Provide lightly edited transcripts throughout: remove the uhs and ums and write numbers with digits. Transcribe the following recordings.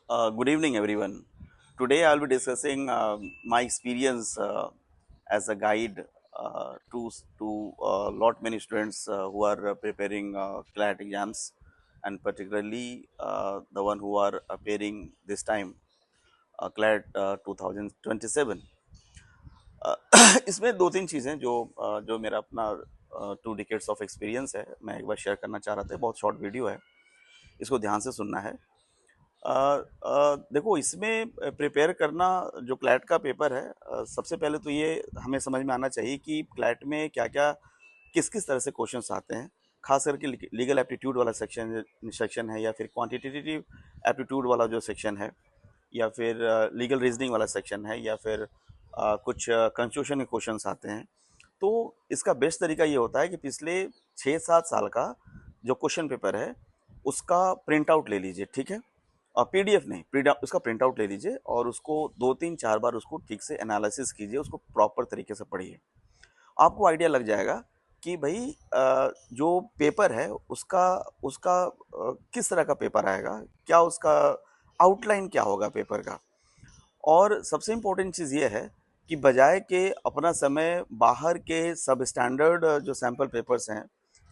Good evening, everyone. Today, I'll be discussing my experience as a guide to lot many students who are preparing CLAT exams, and particularly the one who are appearing this time, CLAT 2027. अ, इसमें दो तीन चीज़ें जो मेरा अपना 2 decades of experience है, मैं एक बार शेयर करना चाह रहा था। बहुत शॉर्ट वीडियो है, इसको ध्यान से सुनना है। देखो, इसमें प्रिपेयर करना जो क्लैट का पेपर है, सबसे पहले तो ये हमें समझ में आना चाहिए कि क्लैट में क्या-क्या, किस-किस तरह से क्वेश्चंस आते हैं। खास करके लीगल एप्टीट्यूड वाला सेक्शन सेक्शन है, या फिर क्वांटिटेटिव एप्टीट्यूड वाला जो सेक्शन है, या फिर लीगल रीजनिंग वाला सेक्शन है, या फिर कुछ कॉन्स्टिट्यूशन के क्वेश्चंस आते हैं। तो इसका बेस्ट तरीका ये होता है कि पिछले 6-7 साल का जो क्वेश्चन पेपर है, उसका प्रिंट आउट ले लीजिए, ठीक है? पीडीएफ नहीं, उसका प्रिंट आउट ले लीजिए और उसको 2-3-4 बार उसको ठीक से एनालिसिस कीजिए, उसको प्रॉपर तरीके से पढ़िए। आपको आइडिया लग जाएगा कि भाई जो पेपर है उसका उसका किस तरह का पेपर आएगा, क्या उसका आउटलाइन क्या होगा पेपर का। और सबसे इम्पोर्टेंट चीज़ ये है कि बजाय के अपना समय बाहर के सब स्टैंडर्ड जो सैम्पल पेपर्स हैं,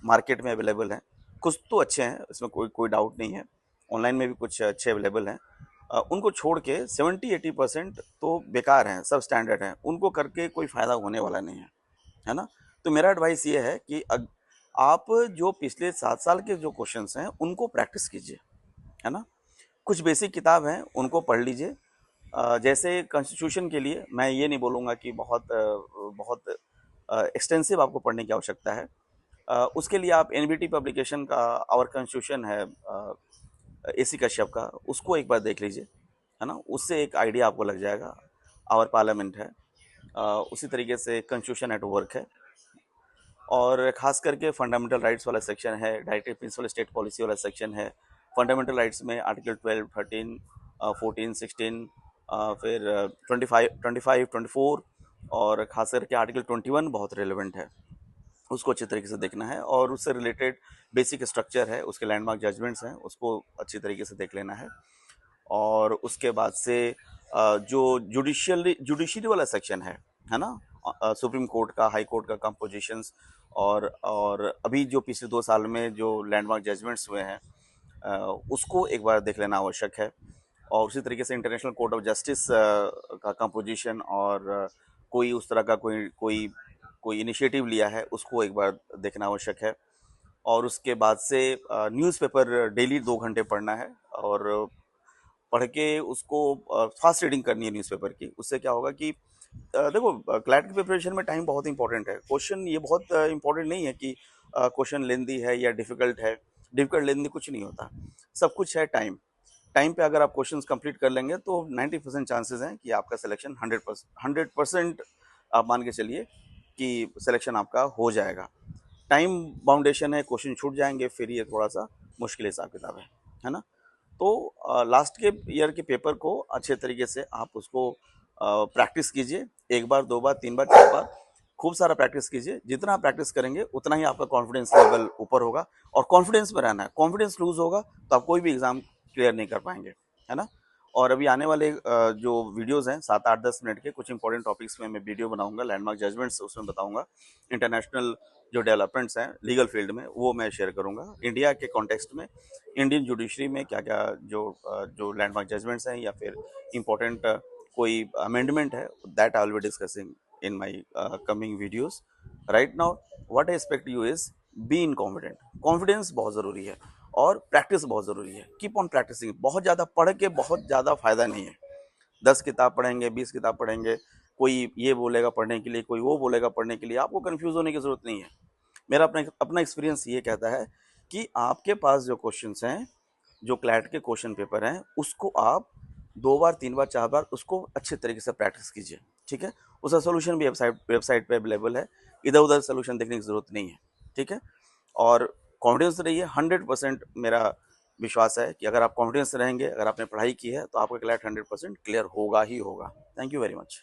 मार्केट में अवेलेबल हैं, कुछ तो अच्छे हैं, इसमें कोई कोई डाउट नहीं है। ऑनलाइन में भी कुछ अच्छे अवेलेबल हैं। उनको छोड़ के 70-80% तो बेकार हैं, सब स्टैंडर्ड हैं, उनको करके कोई फ़ायदा होने वाला नहीं है ना? तो मेरा एडवाइस ये है कि आप जो पिछले 7 साल के जो क्वेश्चंस हैं, उनको प्रैक्टिस कीजिए, है ना? कुछ बेसिक किताब हैं, उनको पढ़ लीजिए। जैसे कॉन्स्टिट्यूशन के लिए मैं ये नहीं बोलूँगा कि बहुत एक्सटेंसिव आपको पढ़ने की आवश्यकता है। उसके लिए आप एनबीटी पब्लिकेशन का आवर कॉन्स्टिट्यूशन है, एसी कश्यप का, उसको एक बार देख लीजिए, है ना? उससे एक आइडिया आपको लग जाएगा। आवर पार्लियामेंट है, उसी तरीके से कॉन्स्टिट्यूशन एट वर्क है, और ख़ास करके फंडामेंटल राइट्स वाला सेक्शन है, डायरेक्टिव प्रिंसिपल स्टेट पॉलिसी वाला सेक्शन है। फंडामेंटल राइट्स में आर्टिकल 12, 13, 14, 16, फिर 25, 25, 24, और ख़ास करके आर्टिकल 21 बहुत रिलेवेंट है। उसको अच्छे तरीके से देखना है, और उससे रिलेटेड बेसिक स्ट्रक्चर है, उसके लैंडमार्क जजमेंट्स हैं, उसको अच्छी तरीके से देख लेना है। और उसके बाद से जो जुडिशरी वाला सेक्शन है ना? सुप्रीम कोर्ट का, हाई कोर्ट का कंपोजिशंस, और अभी जो पिछले 2 साल में जो लैंडमार्क जजमेंट्स हुए हैं, उसको एक बार देख लेना आवश्यक है। और उसी तरीके से इंटरनेशनल कोर्ट ऑफ जस्टिस का कंपोजिशन, और कोई उस तरह का कोई कोई कोई इनिशिएटिव लिया है, उसको एक बार देखना आवश्यक है। और उसके बाद से न्यूज़पेपर डेली 2 घंटे पढ़ना है, और पढ़ के उसको फास्ट रीडिंग करनी है न्यूज़पेपर की। उससे क्या होगा कि देखो, क्लैट की प्रिपरेशन में टाइम बहुत इंपॉर्टेंट है। क्वेश्चन ये बहुत इंपॉर्टेंट नहीं है कि क्वेश्चन लेंदी है या डिफ़िकल्ट है। डिफ़िकल्ट लेंदी कुछ नहीं होता, सब कुछ है टाइम। टाइम पे अगर आप क्वेश्चंस कंप्लीट कर लेंगे तो 90% चांसेस हैं कि आपका सिलेक्शन 100% आप मान के चलिए कि सिलेक्शन आपका हो जाएगा। टाइम बाउंडेशन है, क्वेश्चन छूट जाएंगे, फिर ये थोड़ा सा मुश्किल हिसाब किताब है ना? तो लास्ट के ईयर के पेपर को अच्छे तरीके से आप उसको प्रैक्टिस कीजिए। 1 बार, 2 बार, 3 बार, 4 बार, खूब सारा प्रैक्टिस कीजिए। जितना आप प्रैक्टिस करेंगे उतना ही आपका कॉन्फिडेंस लेवल ऊपर होगा, और कॉन्फिडेंस में रहना है। कॉन्फिडेंस लूज होगा तो आप कोई भी एग्जाम क्लियर नहीं कर पाएंगे, है ना? और अभी आने वाले जो वीडियोस हैं 7, 8, 10 मिनट के, कुछ इंपॉर्टेंट टॉपिक्स में मैं वीडियो बनाऊंगा, लैंडमार्क जजमेंट्स उसमें बताऊंगा। इंटरनेशनल जो डेवलपमेंट्स हैं लीगल फील्ड में, वो मैं शेयर करूंगा। इंडिया के कॉन्टेक्स्ट में इंडियन जुडिशरी में क्या क्या जो लैंडमार्क जजमेंट्स हैं, या फिर इम्पोर्टेंट कोई अमेंडमेंट है, that I will be discussing in my coming videos. Right now what I expect you is be in confident. Confidence बहुत ज़रूरी है, और प्रैक्टिस बहुत ज़रूरी है। Keep on practicing. बहुत ज़्यादा पढ़ के बहुत ज़्यादा फ़ायदा नहीं है। 10 किताब पढ़ेंगे, 20 किताब पढ़ेंगे, कोई ये बोलेगा पढ़ने के लिए, कोई वो बोलेगा पढ़ने के लिए, आपको कंफ्यूज होने की ज़रूरत नहीं है। मेरा अपना अपना एक्सपीरियंस ये कहता है कि आपके पास जो क्वेश्चंस हैं, जो क्लैट के क्वेश्चन पेपर हैं, उसको आप 2 बार, 3 बार, 4 बार उसको अच्छे तरीके से प्रैक्टिस कीजिए, ठीक है? उसका सोल्यूशन भी वेबसाइट पे अवेलेबल है। इधर उधर सोल्यूशन देखने की ज़रूरत नहीं है, ठीक है? और कॉन्फिडेंस रहिए। 100% मेरा विश्वास है कि अगर आप कॉन्फिडेंस रहेंगे, अगर आपने पढ़ाई की है, तो आपका क्लैट 100% क्लियर होगा ही होगा। Thank you very much.